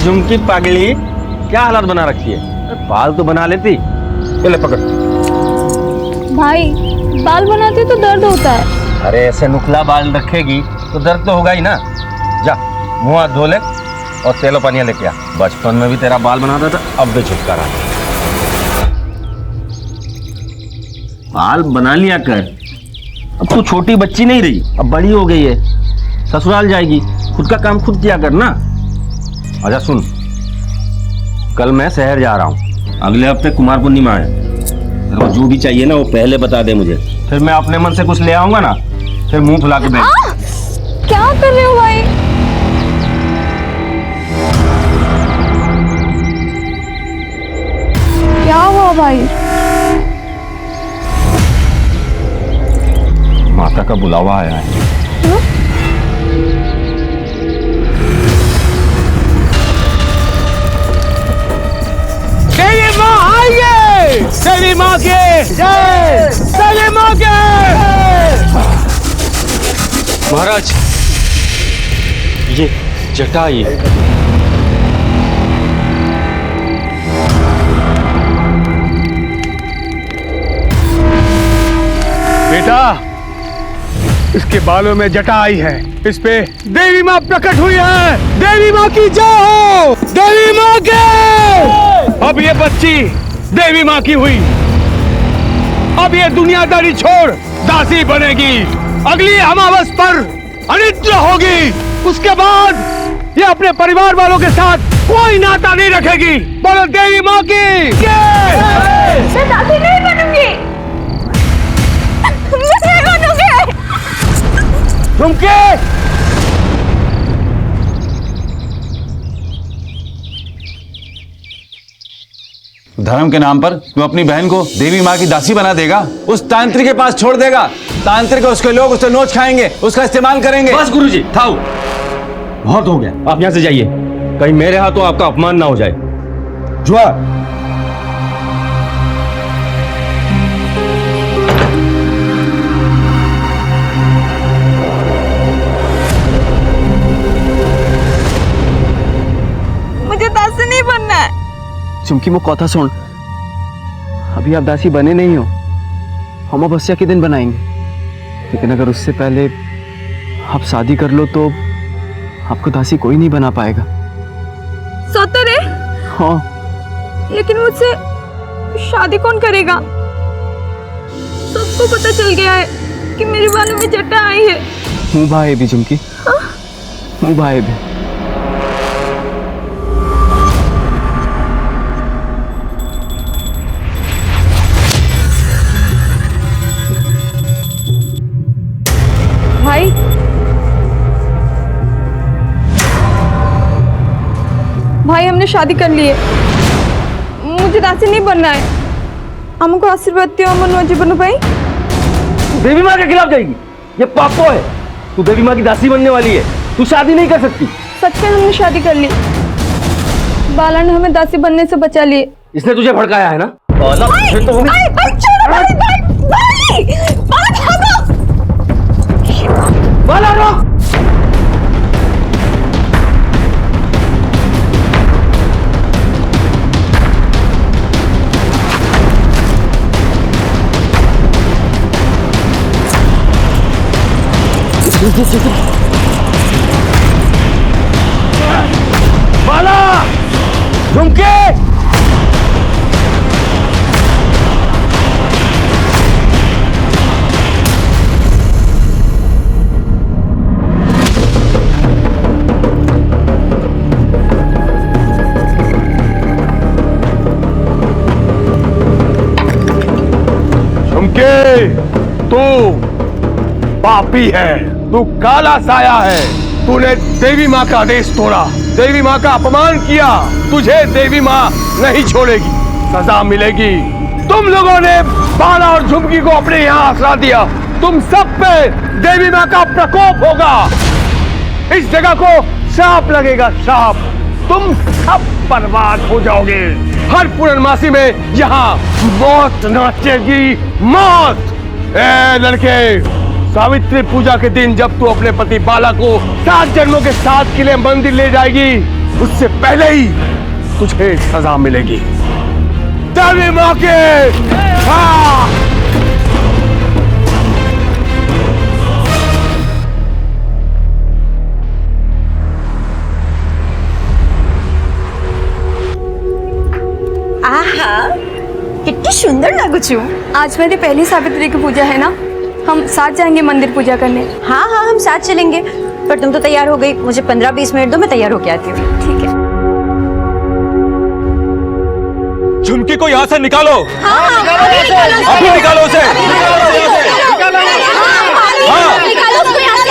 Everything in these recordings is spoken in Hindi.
झुमकी पागली, क्या हालत बना रखी है? बाल तो बना लेती। ले पकड़। भाई बाल बनाते तो दर्द होता है। अरे ऐसे नुकला बाल रखेगी तो दर्द तो होगा ही ना। जा मुंह हाथ धो ले और तेलो पानिया लेके आ। बचपन में भी तेरा बाल बनाता था, अब भी छुटकारा। बाल बना लिया कर। अब तू छोटी बच्ची नहीं रही, अब बड़ी हो गई है, ससुराल जाएगी, खुद का काम खुद किया कर ना। अच्छा सुन, कल मैं शहर जा रहा हूँ, अगले हफ्ते कुमार पूर्णिमा है। तेरे को जो भी चाहिए ना वो पहले बता दे मुझे, फिर मैं अपने मन से कुछ ले आऊंगा ना, फिर मुंह फुला के बैठ। क्या कर रहे हो भाई? क्या हुआ भाई? माता का बुलावा आया है। तेरी माँ आइए, तेरी माँ के जय, तेरी माँ के। महाराज ये जटाई बेटा, इसके बालों में जटा आई है, इस पे देवी माँ प्रकट हुई है। देवी माँ की जय हो, देवी माँ के। अब ये बच्ची देवी माँ की हुई, अब ये दुनियादारी छोड़ दासी बनेगी। अगली अमावस पर अनिद्र होगी, उसके बाद ये अपने परिवार वालों के साथ कोई नाता नहीं रखेगी। बोलो देवी माँ की जय। मैं दासी नहीं बनूंगी। मैं नहीं बनूंगी। झुमके, धर्म के नाम पर तू अपनी बहन को देवी माँ की दासी बना देगा, उस तांत्रिक के पास छोड़ देगा। तांत्रिक उसके लोग उससे नोच खाएंगे, उसका इस्तेमाल करेंगे। बस गुरुजी, थाओ, बहुत हो गया, आप यहाँ से जाइए, कहीं मेरे हाथों आपका अपमान ना हो जाए। जुआ मुझे दासी नहीं बनना है। चुमकी मो कथा सुन, अभी आप दासी बने नहीं हो, हम अवश्य के दिन बनाएंगे, लेकिन अगर उससे पहले आप शादी कर लो तो आपको दासी कोई नहीं बना पाएगा। सोते रे? हाँ। लेकिन मुझसे शादी कौन करेगा? सबको पता चल गया है कि मेरे बालों में जटा आई है। मुँह भाई भी चुमकी, मुँह भाई भी। भाई भाई हमने शादी कर ली है, मुझे दासी नहीं बनना है। हमको आशीर्वाद दियो अमन जीवन भाई। देवी माँ के खिलाफ जाएगी, ये पापो है। तू देवी माँ की दासी बनने वाली है, तू शादी नहीं कर सकती। सच में हमने शादी कर ली, बाला ने हमें दासी बनने से बचा लिए। इसने तुझे भड़काया है ना? बाला फिर तो बाला रोक। बाला, झुमके, तू पापी है, तू काला साया है। तूने देवी माँ का आदेश तोड़ा, देवी माँ का अपमान किया, तुझे देवी माँ नहीं छोड़ेगी, सजा मिलेगी। तुम लोगों ने बाला और झुमकी को अपने यहाँ आसरा दिया, तुम सब पे देवी माँ का प्रकोप होगा। इस जगह को श्राप लगेगा, श्राप। तुम सब बर्बाद हो जाओगे। हर पूर्णमासी में यहाँ मौत नाचेगी, मौत। ए लड़के, सावित्री पूजा के दिन जब तू अपने पति बाला को 7 जन्मों के साथ के लिए मंदिर ले जाएगी, उससे पहले ही तुझे सजा मिलेगी। देवी माँ के हाँ! आहा कितनी सुंदर लागू छू। आज मेरी पहली सावित्री की पूजा है ना, हम साथ जाएंगे मंदिर पूजा करने। हाँ हाँ हम साथ चलेंगे, पर तुम तो तैयार हो गई, मुझे 15-20 मिनट दो, मैं तैयार होके आती हूँ। ठीक है। झुमकी को यहाँ से निकालो। अभी निकालो उसे।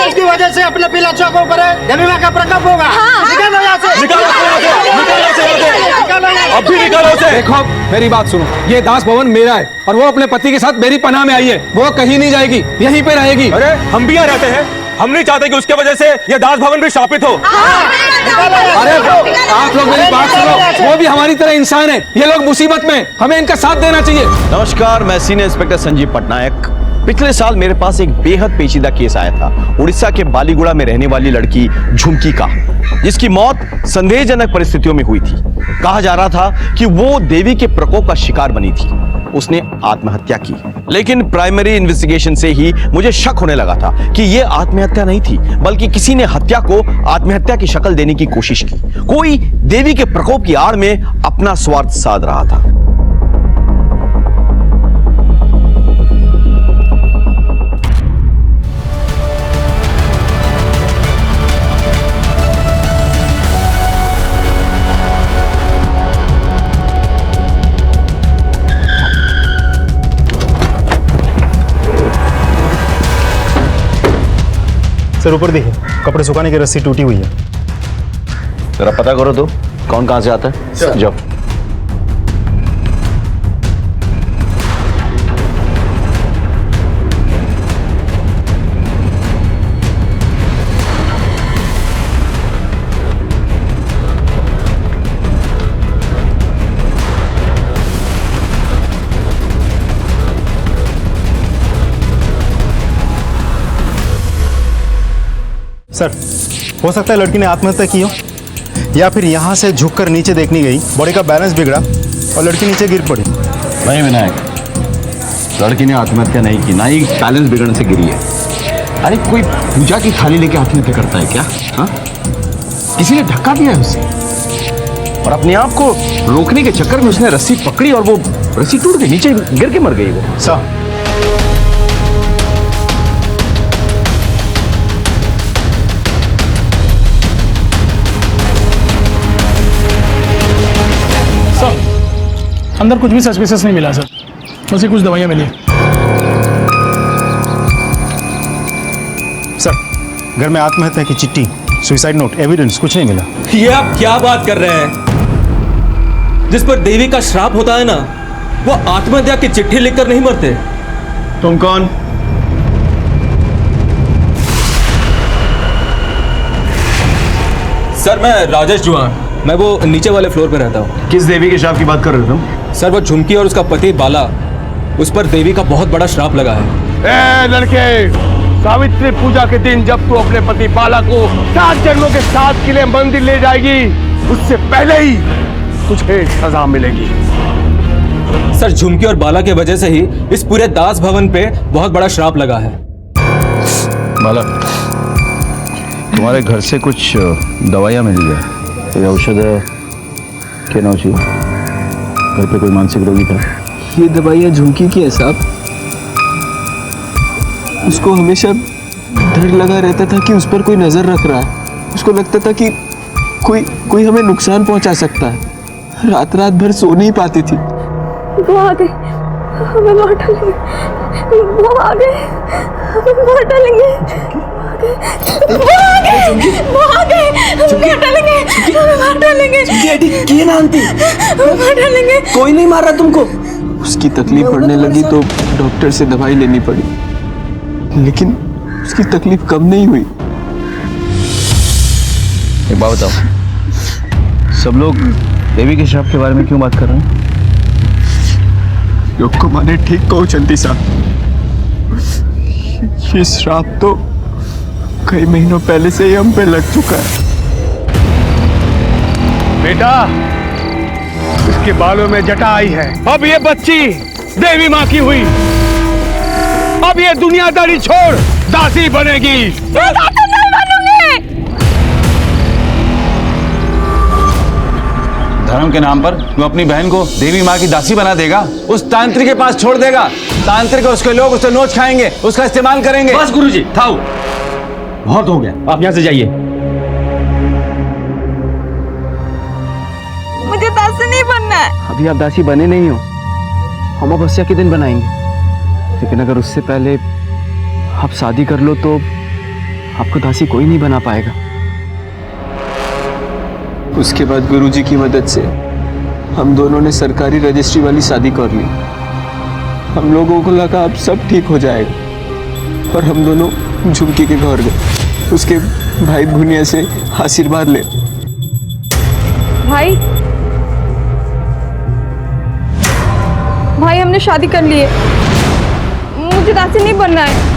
इसकी वजह से अपने पिला चौकों पर देवी माँ का प्रकोप होगा। निकालो यहाँ से। अभी निकालो उसे। देखो मेरी बात सुनो, ये दास भवन मेरा है और वो अपने पति के साथ मेरी पनाह में आई है। वो कहीं नहीं जाएगी, यहीं पे रहेगी। अरे हम भी यहाँ रहते हैं, हम नहीं चाहते कि उसके वजह से ये दास भवन भी शापित हो। अरे आप लोग मेरी बात सुनो, वो भी हमारी तरह इंसान है। ये लोग मुसीबत में, हमें इनका साथ देना चाहिए। नमस्कार, मैं सीनियर इंस्पेक्टर संजीव पटनायक। पिछले साल मेरे पास एक बेहद पेचीदा केस आया था, उड़ीसा के बालीगुड़ा में रहने वाली लड़की झुमकी का, जिसकी मौत संदेहजनक परिस्थितियों में हुई थी। कहा जा रहा था कि वो देवी के प्रकोप का शिकार बनी थी, उसने आत्महत्या की। लेकिन प्राइमरी इन्वेस्टिगेशन से ही मुझे शक होने लगा था कि यह आत्महत्या नहीं थी, बल्कि किसी ने हत्या को आत्महत्या की शक्ल देने की कोशिश की। कोई देवी के प्रकोप की आड़ में अपना स्वार्थ साध रहा था। सर ऊपर देखिए, कपड़े सुखाने की रस्सी टूटी हुई है। जरा पता करो तो कौन कहां से आता है। जाओ। सर हो सकता है लड़की ने आत्महत्या की हो, या फिर यहाँ से झुककर नीचे देखने गई, बॉडी का बैलेंस बिगड़ा और लड़की नीचे गिर पड़ी। नहीं विनायक, लड़की ने आत्महत्या नहीं की, ना ही बैलेंस बिगड़ने से गिरी है। अरे कोई पूजा की थाली लेके आत्महत्या करता है क्या? हाँ, किसी ने धक्का दिया है उसे और अपने आप को रोकने के चक्कर में उसने रस्सी पकड़ी और वो रस्सी टूट गई, नीचे गिर के मर गई वो। सर अंदर कुछ भी सस्पिशियस नहीं मिला सर, बस ये कुछ दवाइयाँ मिली। सर घर में आत्महत्या की चिट्ठी, सुसाइड नोट, एविडेंस कुछ नहीं मिला। ये आप क्या बात कर रहे हैं? जिस पर देवी का श्राप होता है ना, वो आत्महत्या की चिट्ठी लिखकर नहीं मरते। तुम कौन? सर मैं राजेश जुआन, मैं वो नीचे वाले फ्लोर पे रहता हूँ। किस देवी के श्राप की बात कर रहे हो तुम? सर वो झुमकी और उसका पति बाला, उस पर देवी का बहुत बड़ा श्राप लगा है। ए लड़के, सावित्री पूजा के दिन जब तू अपने पति बाला को 7 जन्मों के साथ के लिए मंदिर ले जाएगी, उससे पहले ही तुझे सजा मिलेगी। सर झुमकी और बाला के वजह से ही इस पूरे दास भवन पे बहुत बड़ा श्राप लगा है। बाला, तुम्हारे घर से कुछ दवाइयाँ मिली है? कोई औषध है क्या? ना चाहिए? घर पे कोई मानसिक रोगी था? ये दवाइयाँ झुमकी की है साहब। उसको हमेशा डर लगा रहता था कि उस पर कोई नजर रख रहा है। उसको लगता था कि कोई हमें नुकसान पहुंचा सकता है। रात रात भर सो नहीं पाती थी। वो आ गए, हमें मार डालेंगे। वो आ गए, हमें मार डालेंगे। वो आ गए, हमें मार डालेंगे। हमें मार डालेंगे। मार डालेंगे। कोई नहीं मार रहा तुमको। उसकी तकलीफ बढ़ने लगी तो डॉक्टर से दवाई लेनी पड़ी, लेकिन उसकी तकलीफ कम नहीं हुई। एक बात बताओ, सब लोग देवी के श्राप के बारे में क्यों बात कर रहे हैं? योग को माने ठीक कहो चंदी साहब, ये श्राप तो कई महीनों पहले से ही हम पे लग चुका है। बेटा, इसके बालों में जटा आई है। अब ये बच्ची देवी माँ की हुई। अब ये दुनियादारी छोड़ दासी बनेगी। धर्म के नाम पर वो अपनी बहन को देवी माँ की दासी बना देगा, उस तांत्रिक के पास छोड़ देगा। तांत्रिक उसके लोग उससे नोच खाएंगे, उसका इस्तेमाल करेंगे। बस गुरुजी, थाओ, बहुत हो गया, आप यहाँ से जाइए। मुझे दासी नहीं बनना है। अभी आप दासी बने नहीं हो, अमावस्या के दिन बनाएंगे। लेकिन अगर उससे पहले आप शादी कर लो तो आपको दासी कोई नहीं बना पाएगा। उसके बाद गुरुजी की मदद से हम दोनों ने सरकारी रजिस्ट्री वाली शादी कर ली। हम लोगों को लगा अब सब ठीक हो जाएगा और हम दोनों झुमकी के घर गए, उसके भाई भुनिया से आशीर्वाद ले। भाई भाई हमने शादी कर ली है, मुझे दासी नहीं बनना है।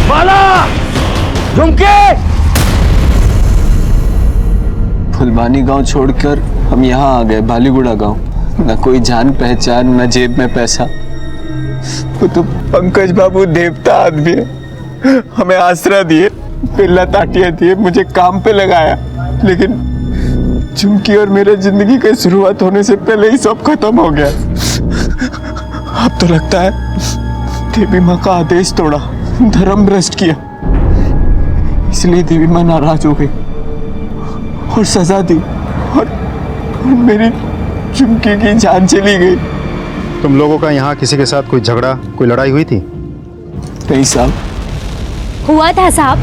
बाला, झुमके। फुलबानी गांव छोड़कर हम यहाँ आ गए, बालीगुड़ा गांव। न कोई जान पहचान, न जेब में पैसा। वो तो पंकज बाबू देवता आदमी है, हमें आसरा दिए, पिल्ला ताटिया दिए, मुझे काम पे लगाया। लेकिन झुमकी और मेरे जिंदगी की शुरुआत होने से पहले ही सब खत्म हो गया। अब तो लगता है देवी माँ का आदेश तोड़ा, धर्म भ्रष्ट किया, इसलिए देवी माँ नाराज हो गई और सजा दी और मेरी झुमकी की जान चली गई। तुम लोगों का यहाँ किसी के साथ कोई झगड़ा, कोई लड़ाई हुई थी? नहीं साहब। हुआ था साहब।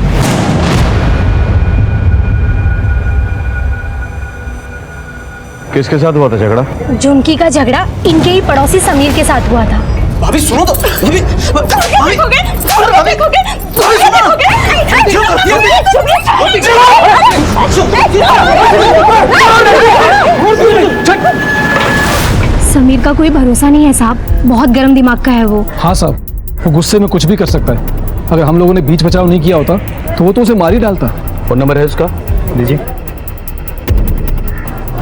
किसके साथ हुआ था झगड़ा? झुमकी का झगड़ा इनके ही पड़ोसी समीर के साथ हुआ था। भाभी सुनो तो, भाभी समीर का कोई भरोसा नहीं है साहब, बहुत गर्म दिमाग का है वो। हाँ साहब, वो गुस्से में कुछ भी कर सकता है। अगर हम लोगों ने बीच बचाव नहीं किया होता तो वो तो उसे मार ही डालता। फोन नंबर है उसका, दीजिए।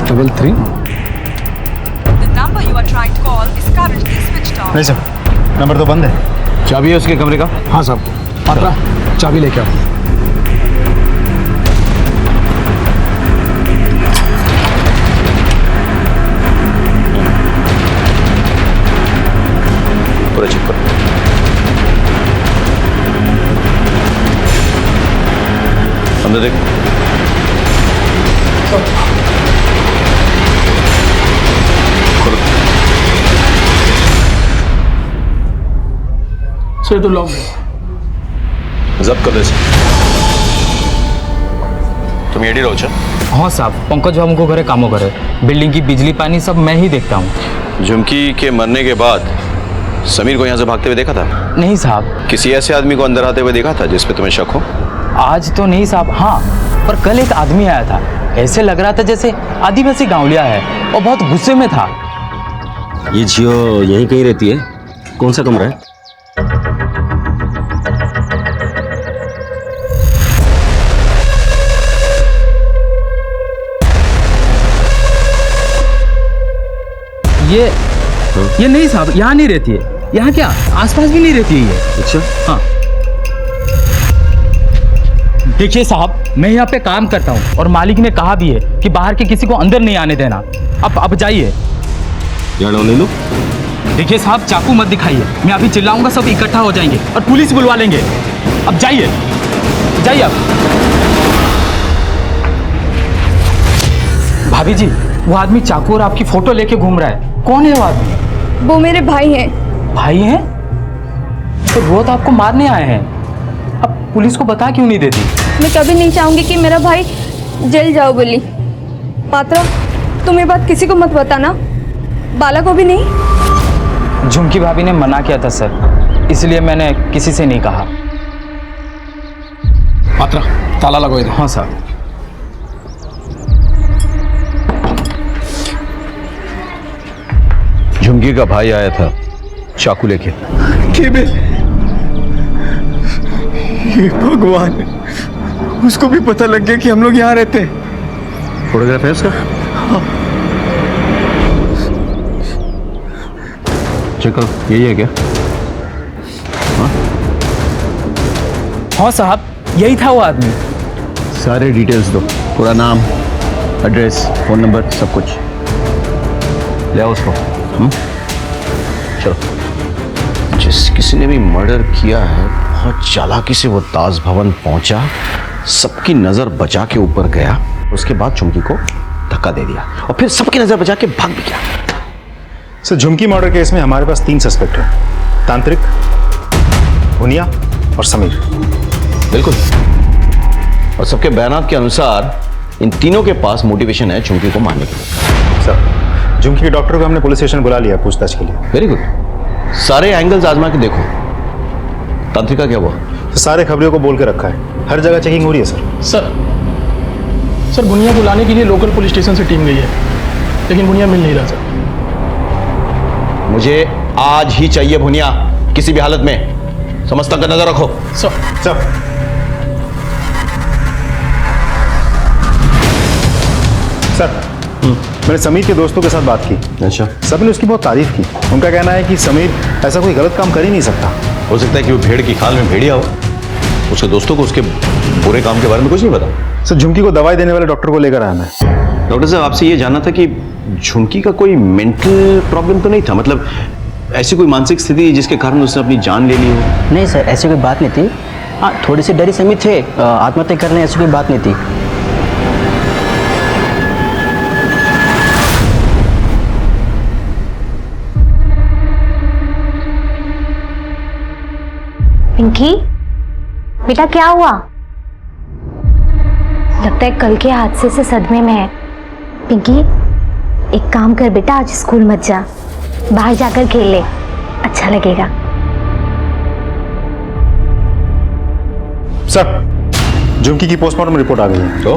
33। नहीं सर, नंबर तो बंद है। चाबी है उसके कमरे का? हाँ साहब। पात्रा, चाबी लेके आओ। पूरा चेक करो। अंदर देख। सर तो लॉक जब्त कर दे। तुम एडी रहो? हाँ साहब, पंकज बाबू को घरे कामों करे, बिल्डिंग की बिजली पानी सब मैं ही देखता हूँ। झुमकी के मरने के बाद समीर को यहाँ से भागते हुए देखा था? नहीं साहब। किसी ऐसे आदमी को अंदर आते हुए देखा था जिस पे तुम्हें शक हो? आज तो नहीं साहब। हाँ, पर कल एक आदमी आया था, ऐसे लग रहा था जैसे आदिवासी गांवलिया है और बहुत गुस्से में था। ये जियो यहीं कहीं रहती है? कौन सा कमरा है? ये नहीं साहब, यहाँ नहीं रहती है। यहाँ क्या आसपास भी नहीं रहती है ये। अच्छा। हाँ देखिए साहब, मैं यहाँ पे काम करता हूँ और मालिक ने कहा भी है कि बाहर के किसी को अंदर नहीं आने देना। अब जाइए। ले लो। देखिए साहब, चाकू मत दिखाइए, मैं अभी चिल्लाऊंगा सब इकट्ठा हो जाएंगे और पुलिस बुलवा लेंगे। अब जाइए जाइए। अब भाभी जी, वो आदमी चाकू और आपकी फोटो लेके घूम रहा है, कौन है वो आदमी? वो मेरे भाई हैं। भाई हैं? तो वो तो आपको मारने आए हैं, अब पुलिस को बता क्यों नहीं देती? मैं कभी नहीं चाहूंगी कि मेरा भाई जेल जाओ बोली। पात्रा, तुम ये बात किसी को मत बताना, बाला को भी नहीं। झुमकी भाभी ने मना किया था सर, इसलिए मैंने किसी से नहीं कहा। पात्रा, ताला लगो इधर। हाँ साहब। झुमकी का भाई आया था चाकू लेके। ये भगवान, उसको भी पता लग गया कि हम लोग यहाँ रहते हैं। फोटोग्राफ है उसका? चेक करो, यही है क्या? हाँ साहब, यही था वो आदमी। सारे डिटेल्स दो, पूरा नाम, एड्रेस, फोन नंबर, सब कुछ ले आओ उसको। चलो। जिस किसी ने भी मर्डर किया है, बहुत चालाकी से वो ताज भवन पहुंचा, सबकी नजर बचा के ऊपर गया, उसके बाद झुमकी को धक्का दे दिया और फिर सबकी नजर बचा के भाग भी गया। सर, झुमकी मर्डर केस में हमारे पास 3 सस्पेक्ट हैं, तांत्रिक, भुनिया और समीर। बिल्कुल, और सबके बयानात के अनुसार इन तीनों के पास मोटिवेशन है झुमकी को मारने के लिए। सर, झुमकी के डॉक्टर को हमने पुलिस स्टेशन बुला लिया पूछताछ के लिए। वेरी गुड, सारे एंगल्स आजमा के देखो। तांत्रिका क्या हुआ? तो सारे खबरियों को बोल के रखा है, हर जगह चेकिंग हो रही है सर। सर बुनिया को लाने के लिए लोकल पुलिस स्टेशन से टीम गई है, लेकिन बुनिया मिल नहीं रहा सर। मुझे आज ही चाहिए भुनिया, किसी भी हालत में। समझता का नजर रखो। सर मैंने समीर के दोस्तों के साथ बात की। अच्छा। सबने उसकी बहुत तारीफ की। उनका कहना है कि समीर ऐसा कोई गलत काम कर ही नहीं सकता। हो सकता है कि वो भेड़ की खाल में भेड़िया हो। उसके दोस्तों को उसके बुरे काम के बारे में कुछ नहीं पता। सर, झुमकी को दवाई देने वाले डॉक्टर को लेकर आया मैं। डॉक्टर साहब, आपसे ये जानना था कि झुमकी का कोई मेंटल प्रॉब्लम तो नहीं था? मतलब ऐसी कोई मानसिक स्थिति जिसके कारण उसने अपनी जान ले ली हो? नहीं सर, ऐसी कोई बात नहीं थी। हाँ, थोड़ी सी डरी समीर थे, आत्महत्या करने ऐसी कोई बात नहीं थी। पिंकी, बेटा क्या हुआ? लगता है कल के हादसे से सदमे में है। पिंकी, एक काम कर बेटा, आज स्कूल मत जा, बाहर जाकर खेल ले, अच्छा लगेगा। सर, झुमकी की पोस्टमार्टम रिपोर्ट आ गई है। तो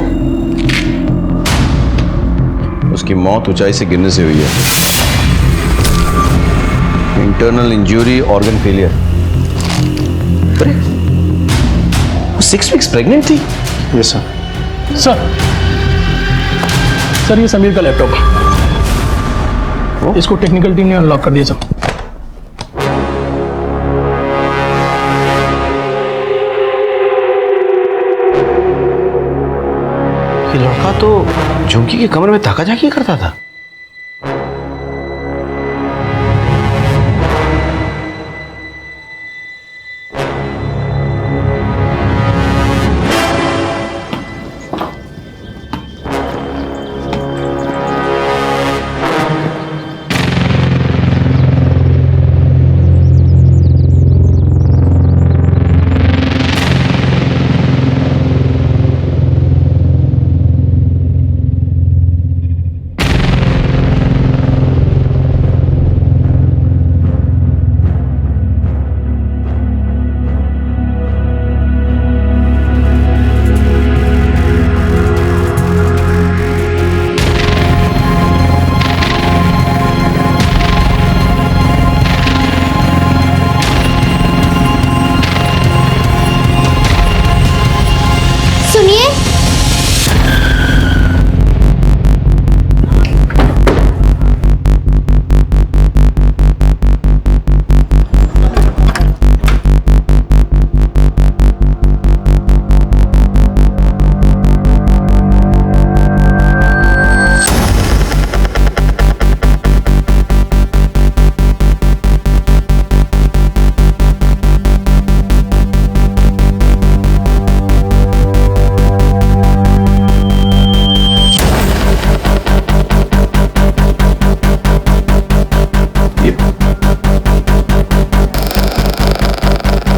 उसकी मौत ऊंचाई से गिरने से हुई है। Internal injury, organ failure. अरे, वो 6 वीक्स प्रेग्नेंट थी? Yes sir. सर ये समीर का लैपटॉप है, इसको टेक्निकल टीम ने अनलॉक कर दिया सर। ये लड़का तो झुमकी के कमरे में ताका झाकी करता था।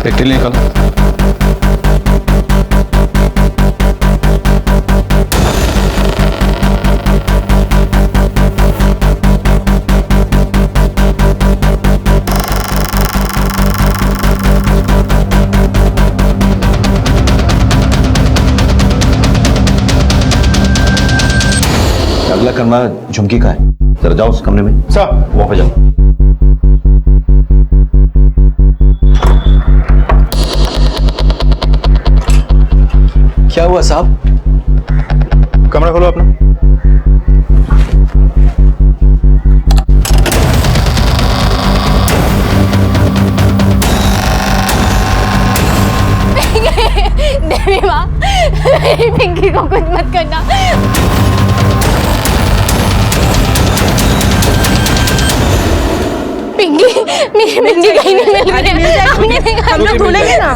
प्रैक्टिकल निकालो। कमरा झुमकी का है, जरा जाओ उस कमरे में। सर वहां पे जाओ। क्या हुआ साहब? कमरा खोलो अपना। देवी माँ, मेरी पिंकी को कुछ मत करना। पिंकी, मेरी पिंकी कहीं नहीं मिल रही है। हम लोग ढूंढेंगे ना।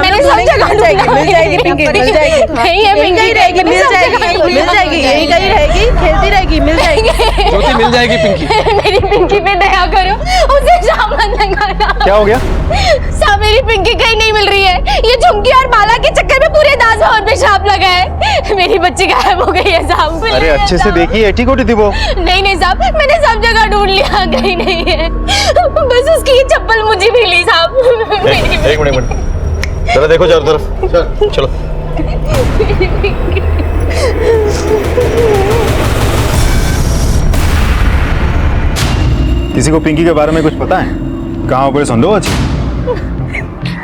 मैंने सब जगह ढूंढा। मिल जाएगी पिंकी, मिल जाएगी। नहीं है पिंकी, रहेगी, मिल जाएगी, मिल जाएगी। यही कहीं रहेगी, खेलती रहेगी, मिल जाएगी। ज्योति मिल जाएगी पिंकी। मेरी पिंकी पे दया करो, उसे शाम मत लगाना। क्या हो गया? साहब मेरी पिंकी कहीं नहीं मिल रही है। ये झुमकी और बाला के चक्कर में पूरे दास भवन पे छाप लगा है। मेरी बच्ची गायब हो गई है साहब। अरे अच्छे से देखिए, एटी कोटी थी वो। नहीं साहब, मैंने सब जगह ढूंढ लिया, कहीं नहीं है। बस उसकी चप्पल मुझे मिली साहब। एक मिनट, जरा देखो चारों तरफ। चलो। किसी को पिंकी के बारे में कुछ पता है? कहाँ कोई संदेह अच्छी?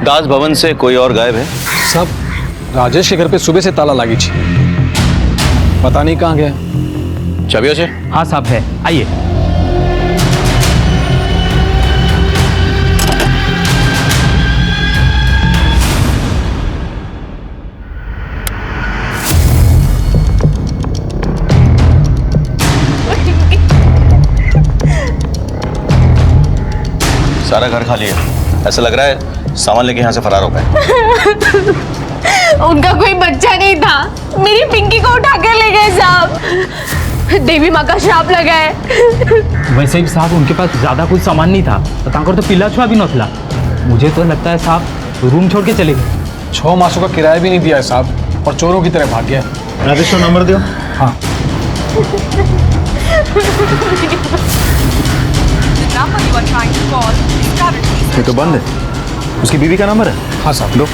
दास भवन से कोई और गायब है? सब राजेश के घर पे सुबह से ताला लगी थी, पता नहीं कहाँ गया। चाबी अच्छे? हाँ साहब है, आइए। सारा घर खाली है, ऐसा लग रहा है सामान लेके यहाँ से फरार हो गए। उनका कोई बच्चा नहीं था, मेरी पिंकी को उठाकर ले गए साहब। देवी माँ का श्राप लगा है। वैसे ही साहब उनके पास ज्यादा कुछ सामान नहीं था, तांकर तो पिल्ला छुआ भी नथला। मुझे तो लगता है साहब रूम छोड़ के चले गए। 6 मासों का किराया भी नहीं दिया है साहब, और चोरों की तरह भाग गया। राजेश को नंबर दो। हाँ। ये तो बंद है। उसकी बीवी का नंबर है? हाँ साहब। लो।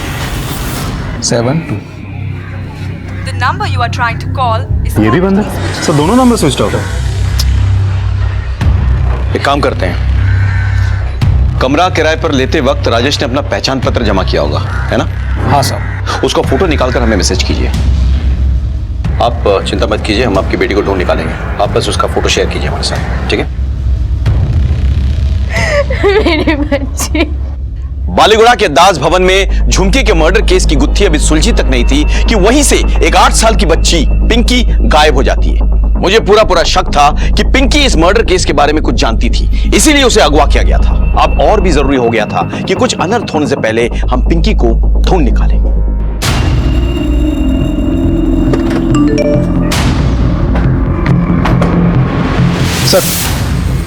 72। The number you are trying to call is ये भी बंद है। सर दोनों नंबर स्विच ऑफ है। एक काम करते हैं, कमरा किराए पर लेते वक्त राजेश ने अपना पहचान पत्र जमा किया होगा, है ना? हाँ साहब। उसका फोटो निकालकर हमें मैसेज कीजिए। आप चिंता मत कीजिए, हम आपकी बेटी को ढूंढ निकालेंगे। आप बस उसका फोटो शेयर कीजिए हमारे साथ, ठीक है? मेरी बच्ची। बालीगुड़ा के दास भवन में झुमकी के मर्डर केस की गुत्थी अभी सुलझी तक नहीं थी कि वहीं से एक 8 साल की बच्ची पिंकी गायब हो जाती है। मुझे पूरा शक था कि पिंकी इस मर्डर केस के बारे में कुछ जानती थी, इसीलिए उसे अगवा किया गया था। अब और भी जरूरी हो गया था कि कुछ अनर्थ होने से पहले हम पिंकी को ढूंढ निकालें। सर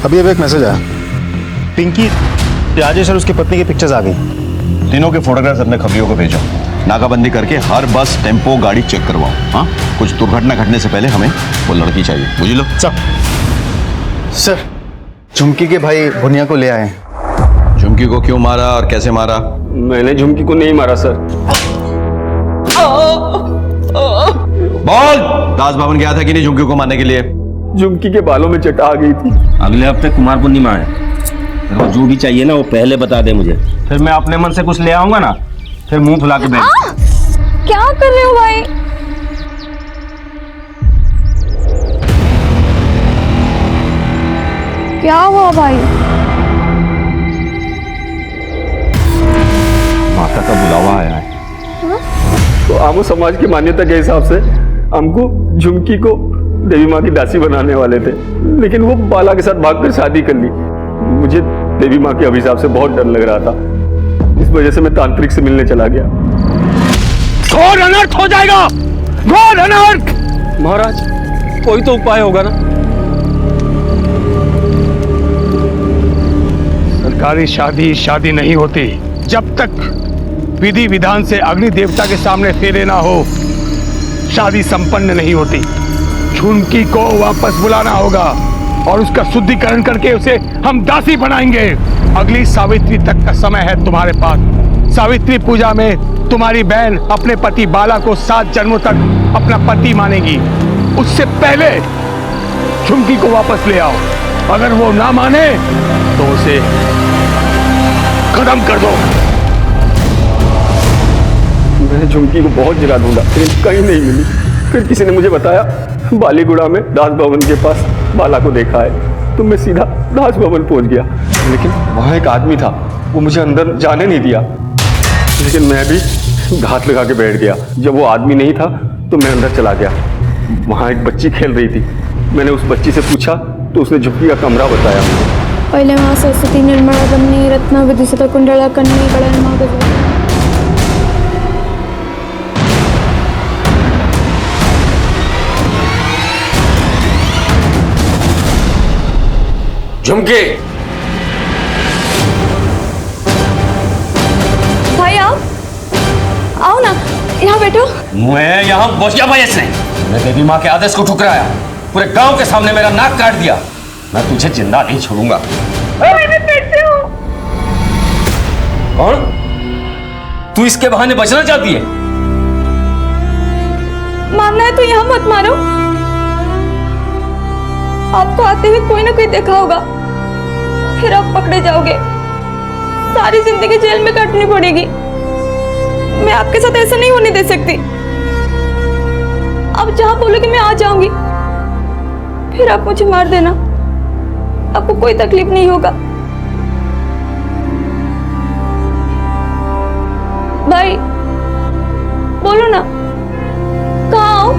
अभी एक मैसेज आया, पिंकी, राजेश और उसकी पत्नी की पिक्चर्स आ गई। तीनों के फोटोग्राफ्स अपने खबरियों को भेजो। नाकाबंदी करके हर बस, टेम्पो, गाड़ी चेक करवाओ। हाँ, कुछ दुर्घटना घटने से पहले हमें वो लड़की चाहिए, बुझ लो। सर झुमकी के भाई भुनिया को ले आए। झुमकी को क्यों मारा और कैसे मारा? मैंने झुमकी को नहीं मारा सर। बोल, दास भवन गया था कि नहीं झुमकी को मारने के लिए? झुमकी के बालों में चटा आ गई थी। अगले हफ्ते कुमार पूर्णिमा है, तो जो भी चाहिए ना वो पहले बता दे मुझे, फिर मैं अपने मन से कुछ ले आऊंगा ना, फिर मुंह फुला के बैठ। क्या कर रहे हो भाई? क्या हुआ भाई? माता का बुलावा आया है। तो आमो समाज की मान्यता के हिसाब से हमको झुमकी को देवी माँ की दासी बनाने वाले थे, लेकिन वो बाला के साथ भागकर शादी कर ली। मुझे देवी माँ के अभिशाप से बहुत डर लग रहा था, इस वजह से मैं तांत्रिक से मिलने चला गया। घोर अनर्थ हो जाएगा, घोर अनर्थ। महाराज कोई तो उपाय होगा ना? सरकारी शादी नहीं होती जब तक विधि विधान से अग्नि देवता के सामने फेरे ना हो, शादी संपन्न नहीं होती। झुमकी को वापस बुलाना होगा और उसका शुद्धिकरण करके उसे हम दासी बनाएंगे। अगली सावित्री तक का समय है तुम्हारे पास। सावित्री पूजा में तुम्हारी बहन अपने पति बाला को 7 जन्मों तक अपना पति मानेगी। उससे पहले झुमकी को वापस ले आओ। अगर वो ना माने तो उसे खत्म कर दो। मैंने झुमकी को बहुत जगह ढूंढा, लेकिन कहीं नहीं मिली। फिर किसी ने मुझे बताया बालीगुड़ा में दास भवन के पास बाला को देखा है, तो मैं सीधा दास भवन पहुंच गया। लेकिन वहां एक आदमी था, वो मुझे अंदर जाने नहीं दिया। लेकिन मैं भी घात लगा के बैठ गया। जब वो आदमी नहीं था तो मैं अंदर चला गया। वहां एक बच्ची खेल रही थी। मैंने उस बच्ची से पूछा तो उसने झुमकी का कमरा बताया मुझे। पहले वहाँ सरस्वती निर्मला गमनी रत्ना विदुषिता कुंडला कन्नी गणन मागज। झुमकी, भाई आओ, आओ ना, यहाँ बैठो। मैं यहाँ बसिया भाई से मैं देवी माँ के आदेश को ठुकराया, पूरे गांव के सामने मेरा नाक काट दिया। मैं तुझे जिंदा नहीं छोड़ूंगा। कौन? तू इसके बहाने बचना चाहती है? मारना है तो यहाँ मत मारो। आपको आते हुए कोई ना कोई देखा होगा, फिर आप पकड़े जाओगे, सारी जिंदगी जेल में काटनी पड़ेगी। मैं आपके साथ ऐसा नहीं होने दे सकती। आप जहां बोलोगे मैं आ जाऊंगी, फिर आप मुझे मार देना, आपको कोई तकलीफ नहीं होगा। भाई बोलो ना, कहाँ आओ?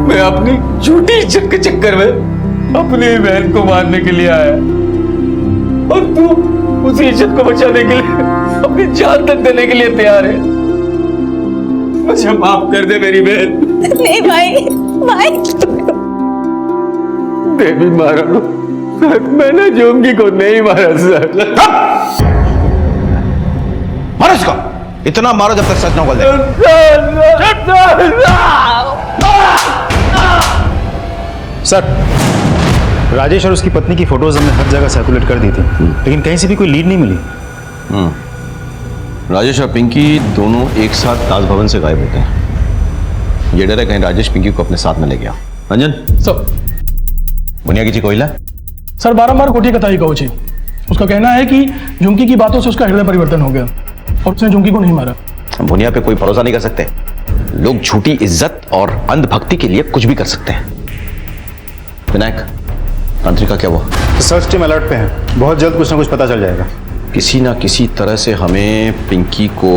मैं अपनी झूठी इज्जत के चक्कर में अपनी बहन को मारने के लिए आया, और तू उसी इज्जत को बचाने के लिए अपनी जान तक देने के लिए तैयार है। मुझे माफ कर दे मेरी बहन। नहीं भाई, भाई देवी मारा सर, मैंने झुमकी को नहीं मारा सर। मारो इसको, इतना मारो जब तक सच न बोल सर, राजेश और उसकी पत्नी की फोटोज हमने हर जगह सर्कुलेट कर दी थी, लेकिन कहीं से भी कोई लीड नहीं मिली। राजेश और पिंकी दोनों एक साथ दास भवन से गायब होते हैं। ये डर है कहीं राजेश पिंकी को अपने साथ में ले गया। रंजन सर, बुनिया की कोयला सर बारंबार कोठी कथाई कहू छी। उसका कहना है कि झुमकी की बातों से उसका हृदय परिवर्तन हो गया और उसने झुमकी को नहीं मारा। बुनिया पे कोई भरोसा नहीं कर सकते। लोग झूठी इज्जत और अंधभक्ति के लिए कुछ भी कर सकते हैं। विनायक, तांत्रिका क्या हुआ? सर्च टीम अलर्ट पे है, बहुत जल्द कुछ ना कुछ पता चल जाएगा। किसी ना किसी तरह से हमें पिंकी को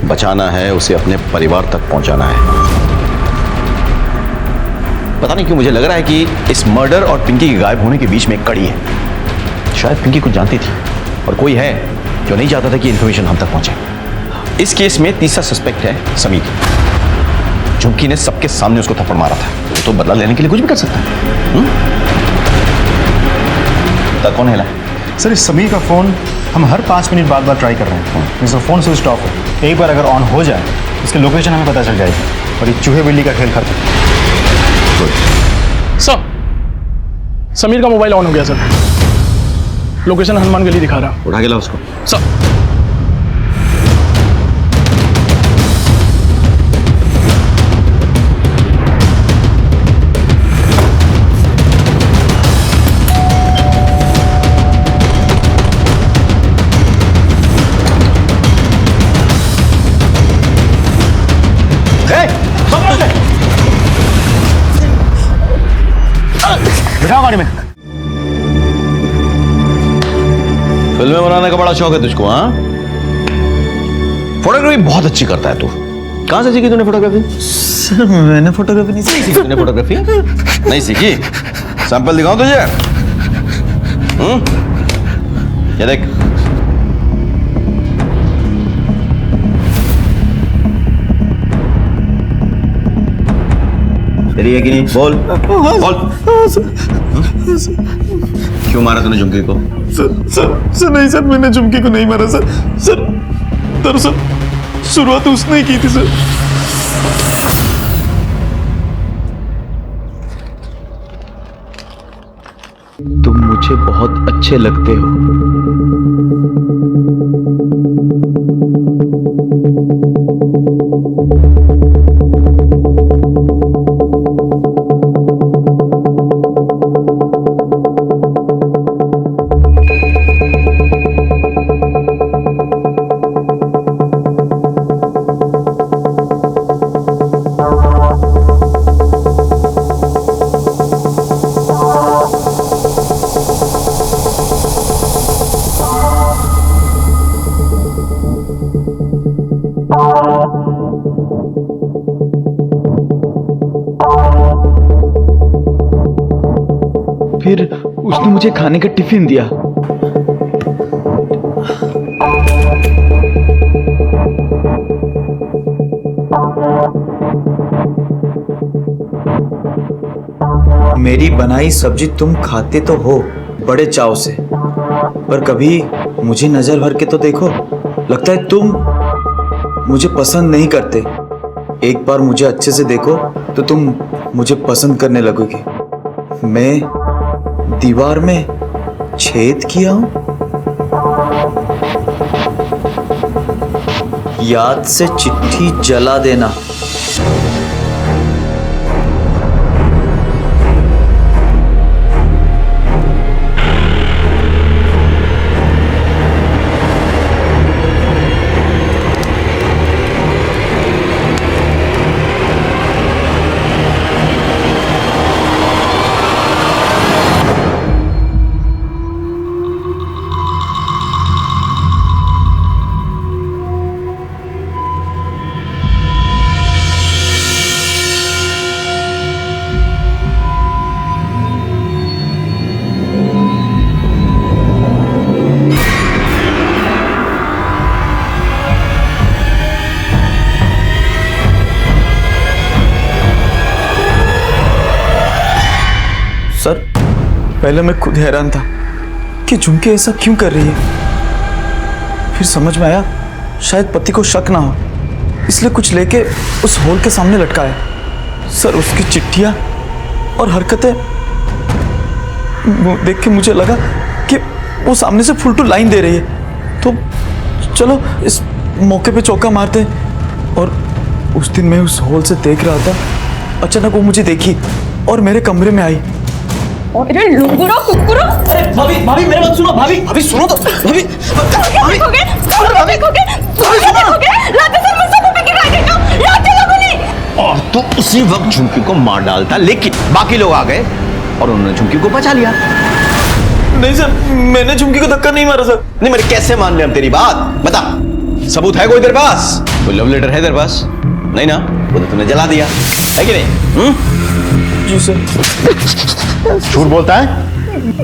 बचाना है, उसे अपने परिवार तक पहुंचाना है। पता नहीं क्यों मुझे लग रहा है कि इस मर्डर और पिंकी के गायब होने के बीच में एक कड़ी है। शायद पिंकी कुछ जानती थी और कोई है जो नहीं चाहता था कि इंफॉर्मेशन हम तक पहुंचे। इस केस में तीसरा सस्पेक्ट है समीर। झुमकी ने सबके सामने उसको थप्पड़ मारा था, तो बदला लेने के लिए कुछ भी कर सकता है। कौन है? सर, इस समीर का फोन हम हर 5 मिनट बाद ट्राई कर रहे हैं। इसका फोन स्विच ऑफ है। एक बार अगर ऑन हो जाए, इसकी लोकेशन हमें पता चल जाएगी और ये चूहे बिल्ली का खेल खत्म। सर, समीर का मोबाइल ऑन हो गया सर। लोकेशन हनुमान गली दिखा रहा। उठा के ला उसको। सर, बिठाओ गाड़ी में। फिल्में बनाने का बड़ा शौक है तुझको? हाँ, फोटोग्राफी बहुत अच्छी करता है तू। कहां से सीखी तूने फोटोग्राफी? सर, मैंने फोटोग्राफी नहीं सीखी। तूने फोटोग्राफी नहीं सीखी? सैंपल दिखाऊं तुझे? ये देख। तेरी है कि नहीं? बोल बोल। क्यों मारा तूने झुमकी को? सर नहीं सर, मैंने झुमकी को नहीं मारा सर। सर दरअसल शुरुआत उसने ही की थी सर। तुम मुझे बहुत अच्छे लगते हो। फिर उसने मुझे खाने का टिफिन दिया। मेरी बनाई सब्जी तुम खाते तो हो बड़े चाव से, पर कभी मुझे नजर भर के तो देखो। लगता है तुम मुझे पसंद नहीं करते। एक बार मुझे अच्छे से देखो तो तुम मुझे पसंद करने लगोगे। मैं दीवार में छेद किया हूं? याद से चिट्ठी जला देना। सर, पहले मैं खुद हैरान था कि झुमकी ऐसा क्यों कर रही है। फिर समझ में आया शायद पति को शक ना हो, इसलिए कुछ लेके उस होल के सामने लटकाया। सर, उसकी चिट्ठियां और हरकतें देख के मुझे लगा कि वो सामने से फुल टू लाइन दे रही है, तो चलो इस मौके पे चौका मारते हैं। और उस दिन मैं उस होल से देख रहा था, अचानक वो मुझे देखी और मेरे कमरे में आई। अरे लुंगुरो कुकुरो! भाभी भाभी मेरी बात सुनो। भाभी भाभी सुनो तो। भाभी भाभी देखोगे? लाते सर मुझसे मुंह पे गिरा देगा। लाते लोगों ने। और तो उसी वक्त झुमकी को मार डालता, लेकिन बाकी लोग आ गए और उन्होंने झुमकी को बचा लिया। नहीं सर, मैंने झुमकी को धक्का नहीं मारा सर। नहीं, मेरे कैसे मान ले हम तेरी बात? बता, सबूत है कोई तेरे पास? कोई लव लेटर है तेरे पास? नहीं ना? वो तो तूने जला दिया है कि नहीं? जी सर। झूठ बोलता है?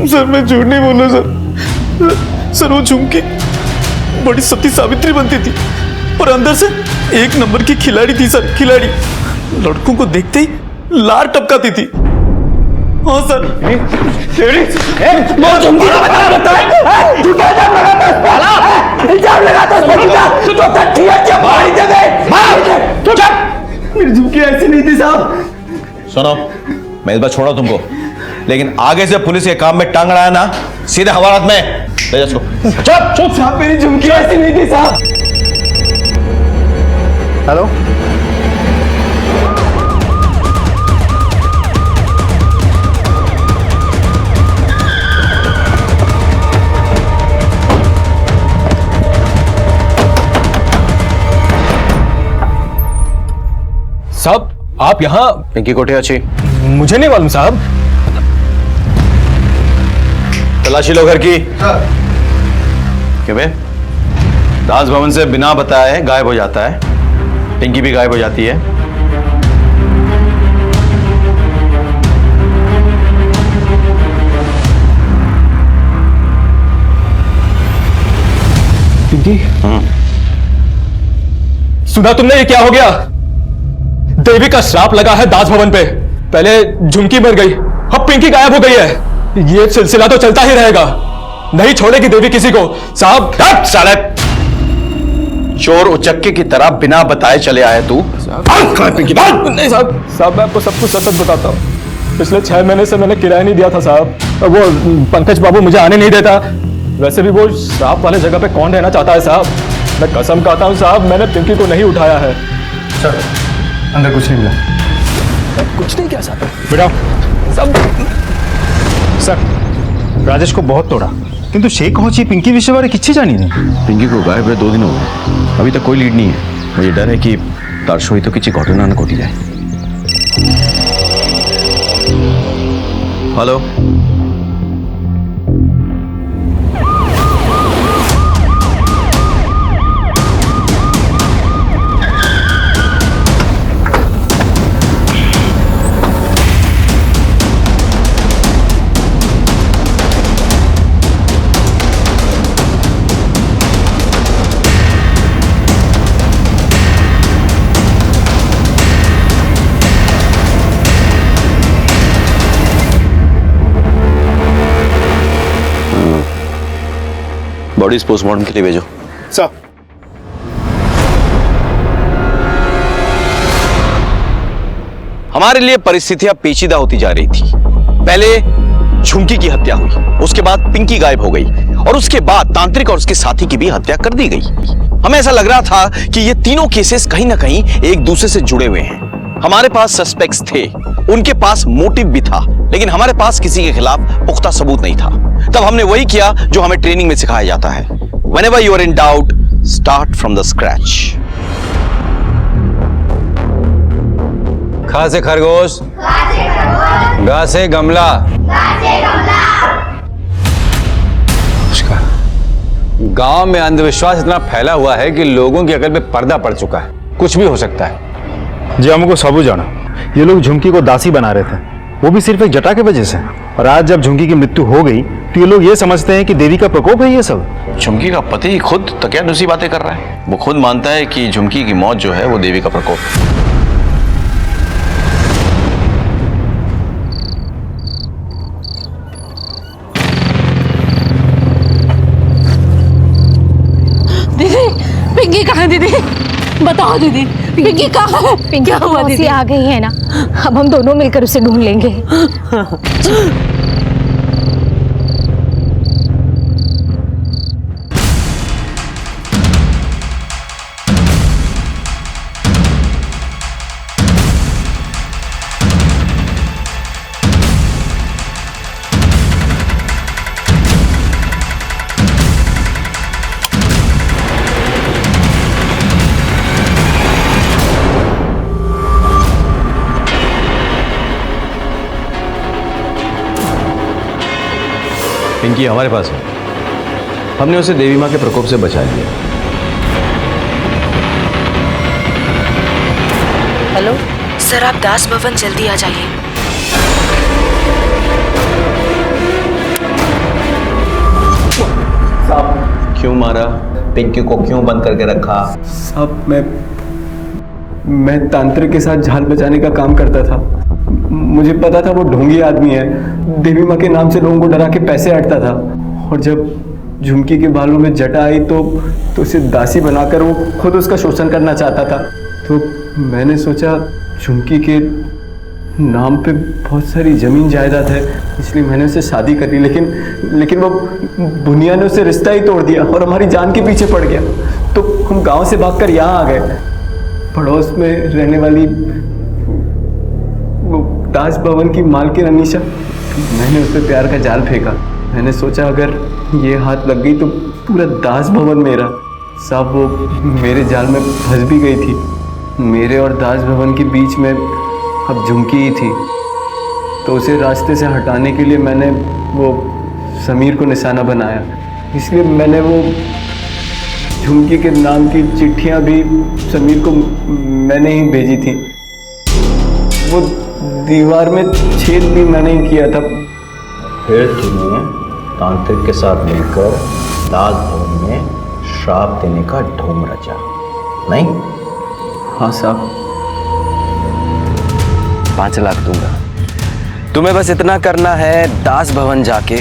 सर, मैं झूठ नहीं बोल रहा सर। सर, वो झुमकी बड़ी सती सावित्री बनती थी, पर अंदर से एक नंबर की खिलाड़ी थी सर, खिलाड़ी। लड़कों को देखते ही लार टपकाती थी। हाँ सर। मेरी झुमकी ऐसी नहीं थी साहब। सुनो, मैं इस बार छोड़ा तुमको, लेकिन आगे से पुलिस के काम में टांग अड़ाया ना, सीधे हवालात में ले जा इसको। चुप चुप साहब, मेरी झुमकी ऐसी नहीं थी साहब। हेलो, साहब आप यहाँ? पिंकी कोठे अच्छी? मुझे नहीं मालूम साहब। तलाशी लो घर की। क्यों बे? दास भवन से बिना बताए गायब हो जाता है, पिंकी भी गायब हो जाती है। पिंकी? सुना तुमने ये क्या हो गया? देवी का श्राप लगा है दास भवन पे। पहले झुमकी मर गई, अब पिंकी गायब हो गई है। ये सिलसिला तो चलता ही रहेगा, नहीं छोड़ेगी देवी किसी को। साहब साले चोर उचक्के की तरह बिना बताए चले आए तू। नहीं साहब, साहब मैं आपको सब कुछ सच बताता हूँ। पिछले 6 महीने से मैंने किराया नहीं दिया था साहब। वो पंकज बाबू मुझे आने नहीं देता। वैसे भी वो श्राप वाले जगह पे कौन रहना चाहता है साहब। मैं कसम खाता हूँ साहब, मैंने पिंकी को नहीं उठाया है। सर अंदर कुछ नहीं मिला। कुछ नहीं क्या साहब? बेटा सब सर राजेश को बहुत तोड़ा, किंतु शेख होची पिंकी विषय बारे किच्छी जानी नहीं। पिंकी को गायब हुए 2 दिन हो गए, अभी तक कोई लीड नहीं है। मुझे डर है कि तारशोई तो किसी घटना न घटी जाए। हेलो, बॉडीज पोस्टमार्टम के लिए भेजो। सर हमारे लिए परिस्थितियां पेचीदा होती जा रही थी। पहले झुमकी की हत्या हुई, उसके बाद पिंकी गायब हो गई और उसके बाद तांत्रिक और उसके साथी की भी हत्या कर दी गई। हमें ऐसा लग रहा था कि ये तीनों केसेस कहीं ना कहीं एक दूसरे से जुड़े हुए हैं। हमारे पास सस्पेक्ट्स थे, उनके पास मोटिव भी था, लेकिन हमारे पास किसी के खिलाफ पुख्ता सबूत नहीं था। तब हमने वही किया जो हमें ट्रेनिंग में सिखाया जाता है। Whenever you are in doubt, start from the scratch. खा से खरगोश, गा से गमला। गांव में अंधविश्वास इतना फैला हुआ है कि लोगों की अकल में पर्दा पड़ चुका है। कुछ भी हो सकता है। जी हमको सबू जाना, ये लोग झुमकी को दासी बना रहे थे, वो भी सिर्फ एक जटा की वजह से। और आज जब झुमकी की मृत्यु हो गई तो ये लोग ये समझते हैं कि देवी का प्रकोप है ये सब। झुमकी का पति खुद तकियानुसी बातें कर रहा है। वो खुद मानता है कि झुमकी की मौत जो है वो देवी का प्रकोप। दीदी पिंकी कहाँ है? दीदी बताओ दीदी, पिंकी कहाँ है? पिंकी क्या हुआ मौसी दीदी? आ गई है ना, अब हम दोनों मिलकर उसे ढूंढ लेंगे। पिंकी हमारे पास है, हमने उसे देवी माँ के प्रकोप से बचा लिया। हेलो सर, आप दास भवन जल्दी आ जाइए। क्यों मारा? पिंकी को क्यों बंद करके रखा? साहब मैं तांत्रिक के साथ जान बचाने का काम करता था। मुझे पता था वो ढोंगी आदमी है, देवी माँ के नाम से लोगों को डरा के पैसे हटता था। और जब झुमकी के बालों में जटा आई तो उसे दासी बनाकर वो खुद उसका शोषण करना चाहता था। तो मैंने सोचा झुमकी के नाम पे बहुत सारी ज़मीन जायदाद है, इसलिए मैंने उससे शादी करी। लेकिन वो बुनिया ने उससे रिश्ता ही तोड़ दिया और हमारी जान के पीछे पड़ गया। तो हम गांव से भागकर यहाँ आ गए। पड़ोस में रहने वाली वो दास भवन की मालकिन अनीशा, मैंने उस पर प्यार का जाल फेंका। मैंने सोचा अगर ये हाथ लग गई तो पूरा दास भवन मेरा। साहब वो मेरे जाल में फंस भी गई थी। मेरे और दास भवन के बीच में अब झुमकी ही थी। तो उसे रास्ते से हटाने के लिए मैंने वो समीर को निशाना बनाया। इसलिए मैंने वो झुमकी के नाम की चिट्ठियाँ भी समीर को मैंने ही भेजी थी। वो दीवार में छेद भी मैंने ही किया था। फिर तुम्हें तांत्रिक के साथ मिलकर दास भवन में श्राप देने का ढोंग रचा, नहीं? हाँ साहब। 5 लाख दूंगा। तुम्हें बस इतना करना है, दास भवन जाके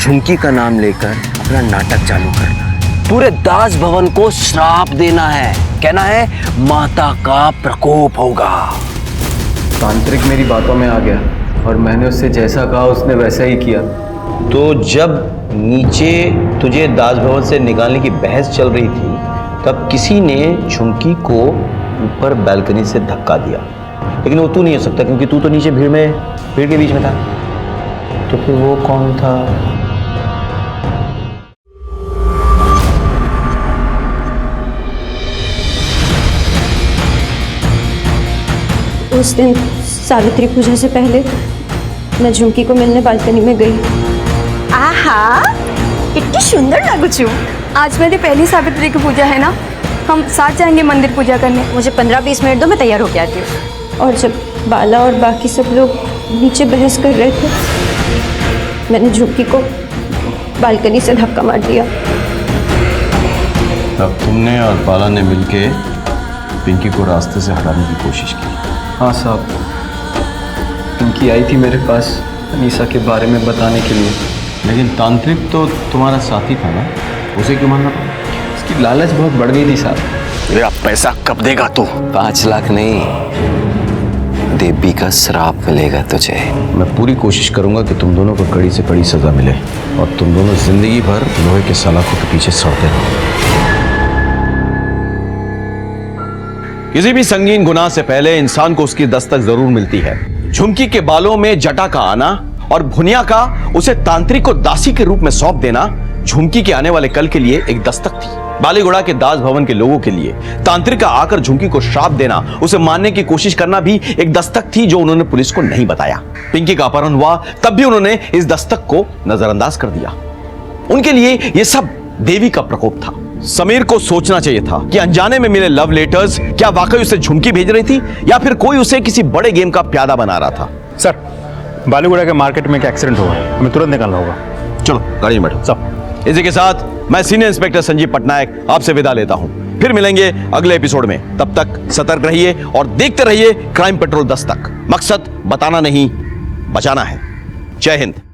झुमकी का नाम लेकर अपना नाटक चालू करना। पूरे दास भवन को श्राप देना है, कहना है माता का प्रकोप होगा। तांत्रिक मेरी बातों में आ गया। और मैंने उससे जैसा कहा उसने वैसा ही किया। तो जब नीचे तुझे दास भवन से निकालने की बहस चल रही थी तब किसी ने झुमकी को ऊपर बालकनी से धक्का दिया, लेकिन वो तू नहीं हो सकता क्योंकि तू तो नीचे भीड़ के बीच में था। तो फिर वो कौन था? उस दिन सावित्री पूजा से पहले मैं झुमकी को मिलने बालकनी में गई। आहा कितनी सुंदर लागू छू। आज मेरी पहली सावित्री की पूजा है ना, हम साथ जाएंगे मंदिर पूजा करने। मुझे 15-20 मिनट दो, मैं तैयार होके आती हूँ। और जब बाला और बाकी सब लोग नीचे बहस कर रहे थे, मैंने झुमकी को बालकनी से धक्का मार दिया। तब तुमने और बाला ने मिलके पिंकी को रास्ते से हटाने की कोशिश की? हाँ साहब, पिंकी आई थी मेरे पास अनीसा के बारे में बताने के लिए। लेकिन तांत्रिक तो तुम्हारा साथी था ना, उसे क्यों मानना पड़ा? उसकी लालच बहुत बढ़ गई थी साहब। मेरा पैसा कब देगा तू? 5 लाख नहीं, देवी का श्राप मिलेगा तुझे। मैं पूरी कोशिश करूंगा कि तुम दोनों को कड़ी से कड़ी सजा मिले और तुम दोनों जिंदगी भर लोहे के सलाखों के पीछे सड़ते रहो। किसी भी संगीन गुनाह से पहले इंसान को उसकी दस्तक जरूर मिलती है। झुमकी के बालों में जटा का आना और भुनिया का उसे तांत्रिक को दासी के रूप में सौंप देना झुमकी के आने वाले कल के लिए एक दस्तक थी। बालीगुड़ा के दास भवन के लोगों के लिए तांत्रिक का आकर झुमकी को श्राप देना, उसे मारने की कोशिश करना भी एक दस्तक थी जो उन्होंने पुलिस को नहीं बताया। पिंकी का अपहरण हुआ तब भी उन्होंने इस दस्तक को नजरअंदाज कर दिया। उनके लिए यह सब देवी का प्रकोप था। समीर को सोचना चाहिए था कि अनजाने में मिले लव लेटर्स क्या वाकई उसे झुमकी भेज रही थी या फिर कोई उसे किसी बड़े गेम का प्यादा बना रहा था। सर, बालीगुड़ा के मार्केट में एक एक्सीडेंट हुआ है, हमें तुरंत निकलना होगा। चलो गाड़ी में बैठो सब। इसी के साथ मैं सीनियर इंस्पेक्टर संजीव पटनायक आपसे विदा लेता हूं। फिर मिलेंगे अगले एपिसोड में। तब तक सतर्क रहिए और देखते रहिए क्राइम पेट्रोल दस्तक। मकसद बताना नहीं, बचाना है। जय हिंद।